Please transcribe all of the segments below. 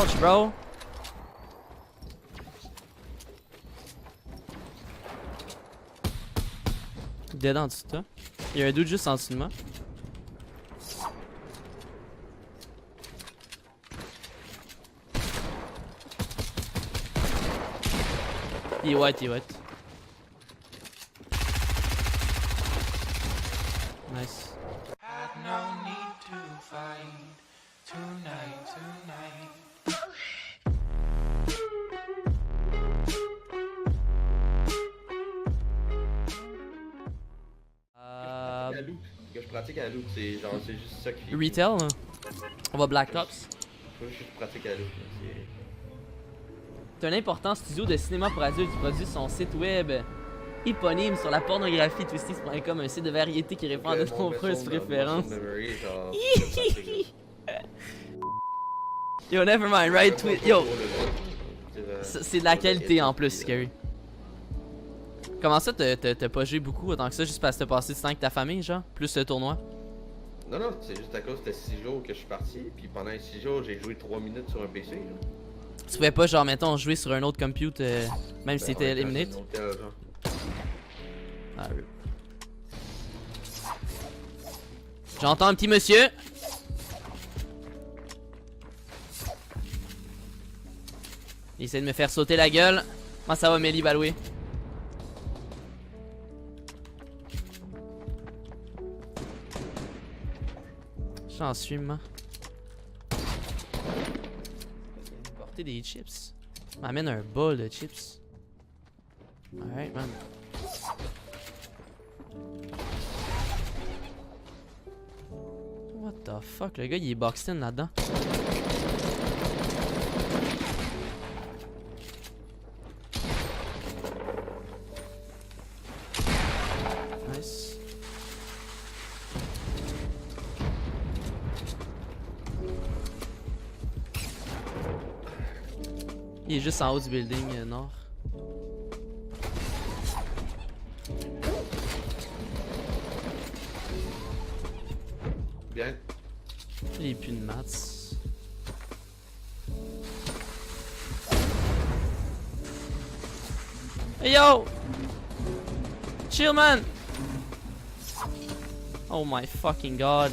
couch, bro. Dead en dessous de toi. Il y a un dude juste en dessous de moi. Il est white, il est white. Nice. Que je pratique à la loupe, c'est genre c'est juste ça qui fait. Retail, hein? On va Black Ops. Faut juste que je pratique à la loupe. C'est un important studio de cinéma pour adultes qui produit son site web éponyme sur la pornographie twisties.com, un site de variété qui répond à de nombreuses préférences. Yo, never mind, right? Yo, c'est de la qualité en plus, Scary. Comment ça, t'as pas joué beaucoup autant que ça, juste parce que t'as passé du temps avec ta famille, genre? Plus le tournoi? Non, non, c'est juste à cause de 6 jours que je suis parti, puis pendant les 6 jours, j'ai joué 3 minutes sur un PC. Là. Tu pouvais pas, genre, mettons, jouer sur un autre compute, même si c'était eliminate? Ah, oui. J'entends un petit monsieur! Il essaie de me faire sauter la gueule. Comment ça va, Melly Baloué? J'en suis, moi. Porter des chips. M'amène un bol de chips. Alright, man. What the fuck? Le gars, il est boxed in là-dedans. Nice. Il est juste en haut du building nord. Bien. Il est plus de maths. Hey yo! Chill, man! Oh my fucking god.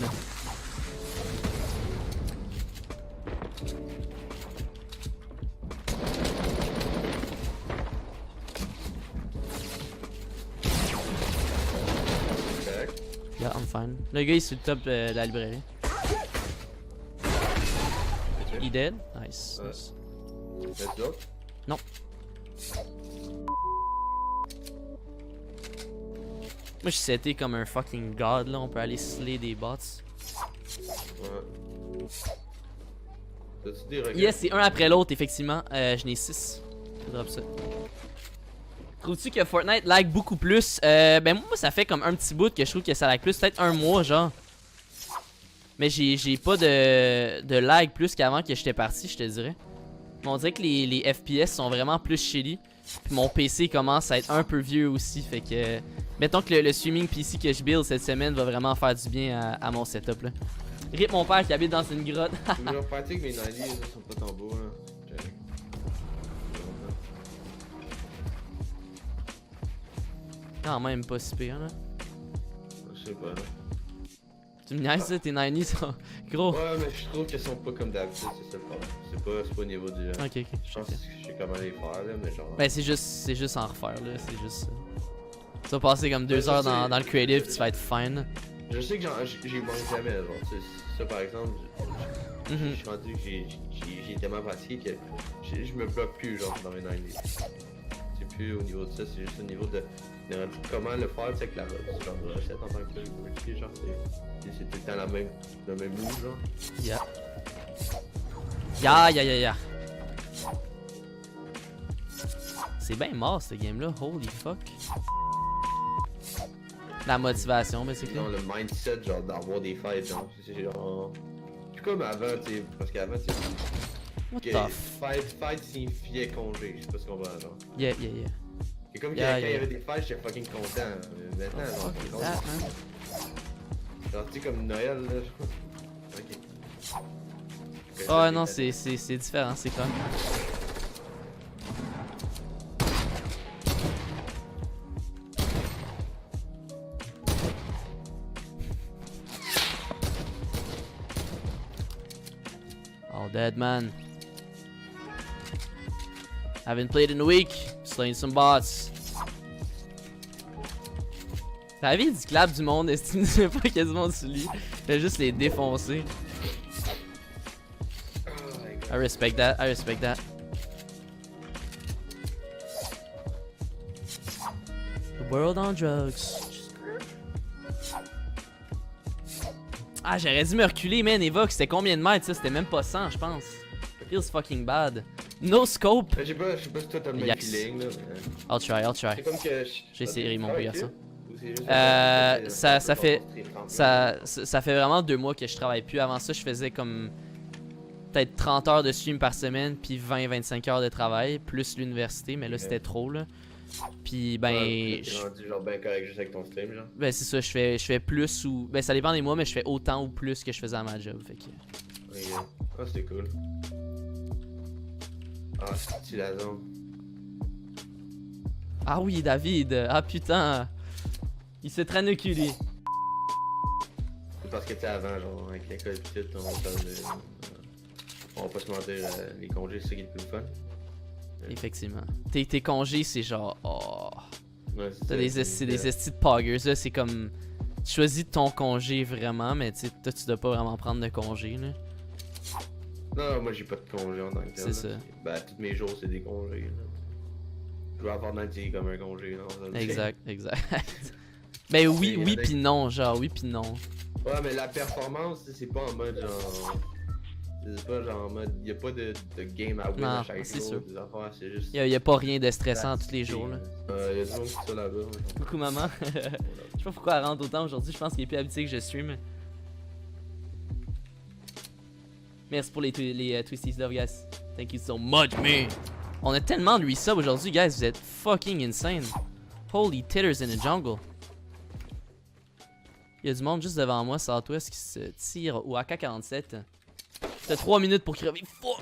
Yeah, I'm fine. Le gars il est sur le top de la librairie. He dead? Nice. Nice. Non. Moi je suis seté comme un fucking god là, on peut aller slay des bots. Ouais. T'as-tu des regrets? Yes, c'est un après l'autre effectivement. Je n'ai 6. Je drop ça. Trouves-tu que Fortnite lag beaucoup plus? Ben moi ça fait comme un petit bout que je trouve que ça lag plus, peut-être un mois genre. Mais j'ai pas de lag plus qu'avant que j'étais parti, je te dirais. Mais on dirait que les FPS sont vraiment plus shitty. Puis mon PC commence à être un peu vieux aussi, fait que... Mettons que le streaming PC que je build cette semaine va vraiment faire du bien à mon setup là. Rip mon père qui habite dans une grotte. Je me pratique, mes 90 sont pas tant beaux hein. Quand même pas si pire là. Je sais pas là. Tu me niaises ça, tes 90 sont gros. Ouais, mais je trouve qu'elles sont pas comme d'habitude, c'est ça le problème. C'est pas au niveau du... Ok, ok. Je pense que je sais comment les faire là, mais genre... Ben c'est juste en refaire là, c'est juste ça. Tu vas passer comme 2 heures dans le creative pis tu vas être fine. Je sais que j'y manque jamais, genre, ça par exemple, je suis rendu que j'ai tellement pratiqué que je me bloque plus genre dans mes 90. C'est plus au niveau de ça, c'est juste au niveau de comment le faire, tu sais, avec la recette en tant que genre, c'est tout le temps le même move, genre. Yeah. Ya. C'est bien mort ce game là, holy fuck. La motivation, mais c'est clair. Le mindset, genre, d'avoir des fights, genre, c'est genre... Plus comme avant, tu sais, parce qu'avant, tu sais... What the fight signifiait congé, je sais pas ce qu'on va, genre. Yeah. Et comme quand il y avait des fights, j'étais fucking content. Maintenant, genre, c'est content. Genre, tu sais, comme Noël, là, genre... Ok. Oh non, c'est différent, c'est comme. All dead, man. Haven't played in a week. Slaying some bots. La vie du clap du monde, est-ce que tu ne pas quasiment sur lui? Fait juste les défoncer. I respect that, I respect that. The world on drugs. Ah, j'aurais dû me reculer, man. Evox, c'était combien de mètres ça? C'était même pas 100, je pense. Feels fucking bad. No scope. Je sais pas si toi t'as le même feeling là. Mais... I'll try. C'est comme que. J'ai essayé mon petit garçon. Ça Ça fait vraiment 2 mois que je travaille plus. Avant ça, je faisais comme peut-être 30 heures de stream par semaine, puis 20-25 heures de travail, plus l'université, mais là c'était trop là. Puis ben. T'es rendu genre ben correct juste avec ton stream, genre. Ben c'est ça, je fais plus ou. Ben ça dépend des mois, mais je fais autant ou plus que je faisais à ma job. Fait que. Ok. Ah, c'était cool. Ah, c'est la zone. Ah oui, David. Ah putain. Il s'est traîné le cul, lui. C'est parce que tu sais, avant, genre, avec l'école et tout, on va pas se mentir, les congés, c'est ça qui est le plus fun. Effectivement. Tes congés, c'est genre. Oh. Ouais, T'as des estis de poggers, là. C'est comme. Tu choisis ton congé vraiment, mais tu sais, toi, tu dois pas vraiment prendre de congé, là. Non, moi, j'ai pas de congé en tant que tel. C'est ça. Ben, tous mes jours, c'est des congés, là. Je vais avoir Fortnite comme un congé, non? Exact. Ben oui pis non, genre, oui pis non. Ouais, mais la performance, c'est pas en mode genre. C'est pas genre en mode. Y'a pas de game à win à chaque jour. Sûr. Des affaires, c'est juste. Y a pas rien de stressant tous les jours, là. Y'a du monde qui est ça là-bas. Coucou maman. Je sais pas pourquoi elle rentre autant aujourd'hui, je pense qu'elle est plus habituée que je stream. Merci pour les Twisties Love, guys. Thank you so much, man. On a tellement de resub aujourd'hui, guys. Vous êtes fucking insane. Holy titters in the jungle. Il y a du monde juste devant moi, Southwest, qui se tire au AK-47. T'as 3 minutes pour crever. Fuck!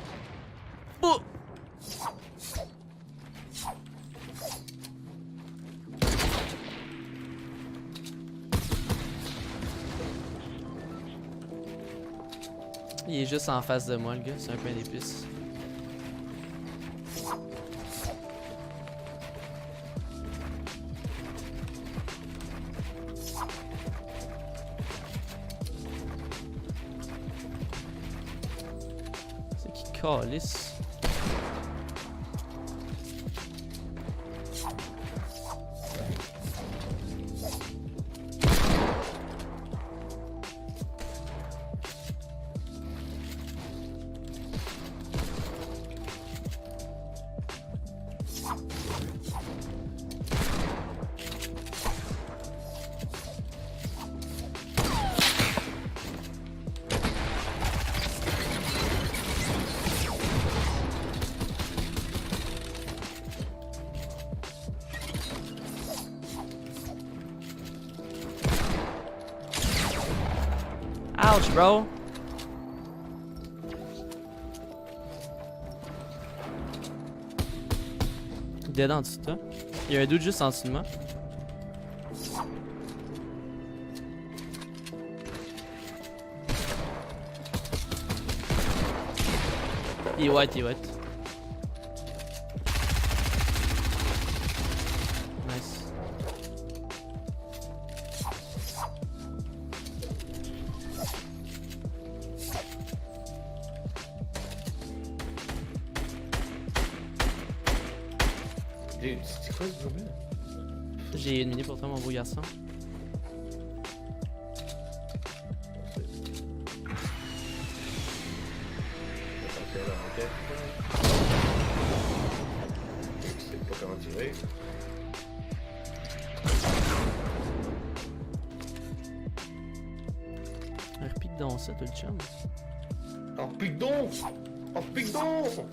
Oh! Il est juste en face de moi, le gars. C'est un pain d'épices. C'est qui calisse? Ouch, bro. Dead en dessous de toi. Il y a un doute juste en dessous de moi. Il est white, Nice. C'est quoi ce jeu là? J'ai une minute pour toi, mon beau garçon. Je sais pas comment tirer. Repique donc ça, tout le chum. Oh, pique donc! Oh, pique donc!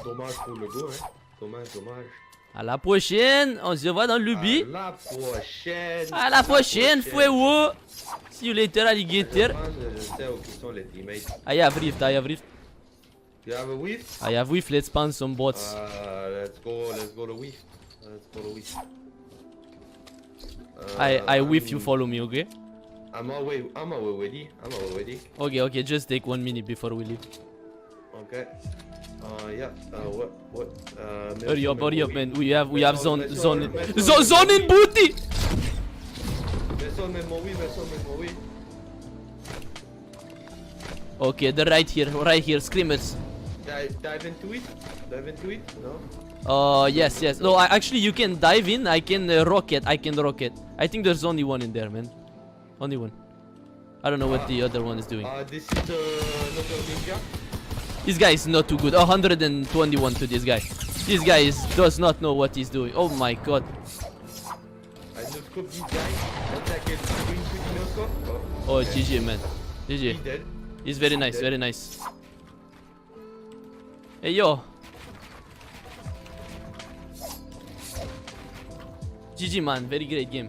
Dommage pour le gars, hein. Dommage. À la prochaine, on se revoit dans le lobby. À la prochaine. À la prochaine, Fuewo. See you later, alligator. Je sais où sont les teammates. I have rift. You have a whiff? I have rift, let's spawn some bots. Let's go to whiff. I whiff, you follow me, okay? I'm always ready. Okay, just take 1 minute before we leave. Okay. Yeah. What? Hurry up, man. We have zone in booty. Version memory. Okay, they're right here, screamers. Dive into it? No? Yes. No, actually you can dive in. I can rocket. I think there's only one in there, man. Only one. I don't know what the other one is doing. This is the local ninja. This guy is not too good. 121 to this guy. This guy does not know what he's doing. Oh my god. I no scope this guy. Attack it. Going to the no scope. Oh, GG, man. GG. He's dead. He's very nice, very nice. Hey, yo. GG, man. Very great game.